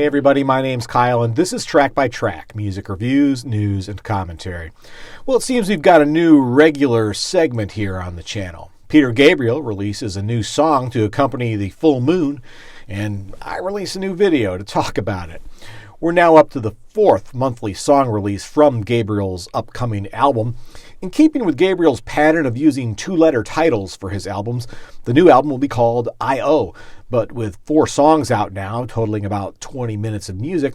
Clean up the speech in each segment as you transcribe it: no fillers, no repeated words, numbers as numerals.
Hey everybody, my name's Kyle, and this is Track by Track, music reviews, news, and commentary. Well, it seems we've got a new regular segment here on the channel. Peter Gabriel releases a new song to accompany the full moon, and I release a new video to talk about it. We're now up to the fourth monthly song release from Gabriel's upcoming album. In keeping with Gabriel's pattern of using two-letter titles for his albums, the new album will be called I.O., but with 4 songs out now, totaling about 20 minutes of music,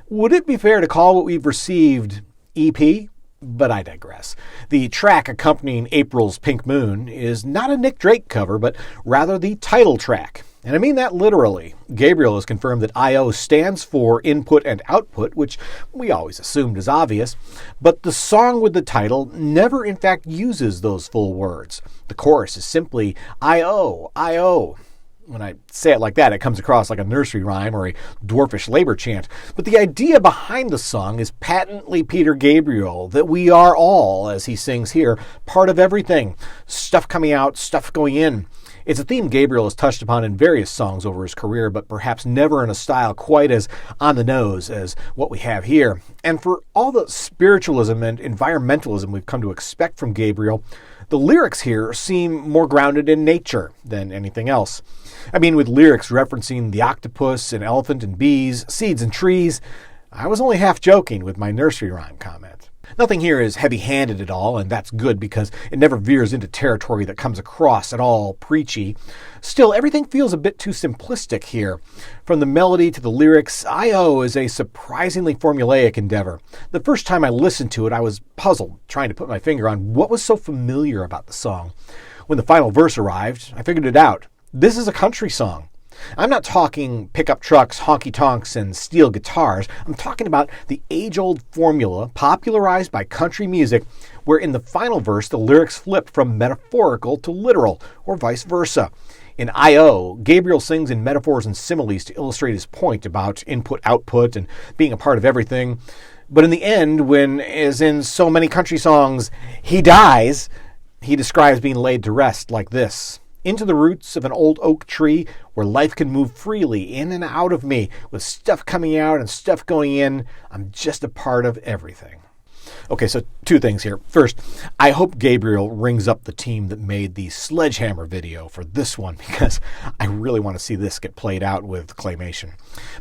would it be fair to call what we've received EP? But I digress. The track accompanying April's Pink Moon is not a Nick Drake cover, but rather the title track. And I mean that literally. Gabriel has confirmed that I.O. stands for input and output, which we always assumed is obvious, but the song with the title never in fact uses those full words. The chorus is simply I.O., I.O. When I say it like that, it comes across like a nursery rhyme or a dwarfish labor chant. But the idea behind the song is patently Peter Gabriel, that we are all, as he sings here, part of everything. Stuff coming out, stuff going in. It's a theme Gabriel has touched upon in various songs over his career, but perhaps never in a style quite as on the nose as what we have here. And for all the spiritualism and environmentalism we've come to expect from Gabriel, the lyrics here seem more grounded in nature than anything else. I mean, with lyrics referencing the octopus and elephant and bees, seeds and trees, I was only half joking with my nursery rhyme comment. Nothing here is heavy-handed at all, and that's good because it never veers into territory that comes across at all preachy. Still, everything feels a bit too simplistic here. From the melody to the lyrics, I.O. is a surprisingly formulaic endeavor. The first time I listened to it, I was puzzled, trying to put my finger on what was so familiar about the song. When the final verse arrived, I figured it out. This is a country song. I'm not talking pickup trucks, honky-tonks, and steel guitars. I'm talking about the age-old formula popularized by country music where in the final verse the lyrics flip from metaphorical to literal, or vice versa. In I.O., Gabriel sings in metaphors and similes to illustrate his point about input-output and being a part of everything. But in the end, when, as in so many country songs, he dies, he describes being laid to rest like this. Into the roots of an old oak tree where life can move freely in and out of me with stuff coming out and stuff going in. I'm just a part of everything. Okay, so 2 things here. First, I hope Gabriel rings up the team that made the Sledgehammer video for this one because I really want to see this get played out with claymation.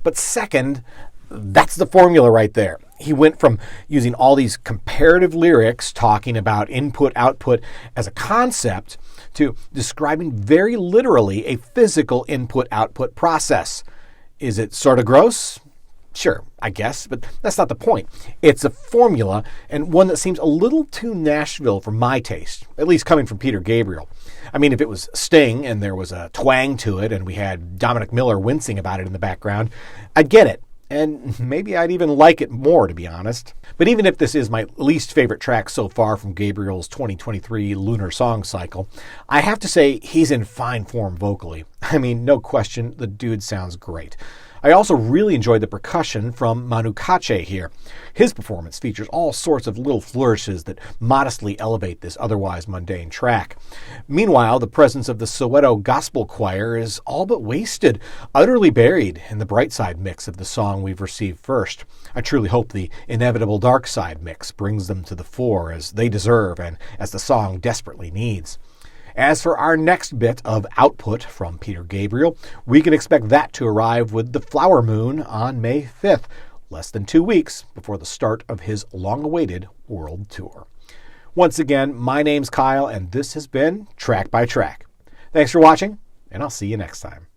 But second, that's the formula right there. He went from using all these comparative lyrics talking about input-output as a concept to describing very literally a physical input-output process. Is it sort of gross? Sure, I guess, but that's not the point. It's a formula, and one that seems a little too Nashville for my taste, at least coming from Peter Gabriel. I mean, if it was Sting and there was a twang to it and we had Dominic Miller wincing about it in the background, I'd get it. And maybe I'd even like it more, to be honest. But even if this is my least favorite track so far from Gabriel's 2023 lunar song cycle, I have to say he's in fine form vocally. I mean, no question, the dude sounds great. I also really enjoyed the percussion from Manu Katché here. His performance features all sorts of little flourishes that modestly elevate this otherwise mundane track. Meanwhile, the presence of the Soweto Gospel Choir is all but wasted, utterly buried in the bright side mix of the song we've received first. I truly hope the inevitable dark side mix brings them to the fore as they deserve and as the song desperately needs. As for our next bit of output from Peter Gabriel, we can expect that to arrive with the Flower Moon on May 5th, less than 2 weeks before the start of his long-awaited world tour. Once again, my name's Kyle, and this has been Track by Track. Thanks for watching, and I'll see you next time.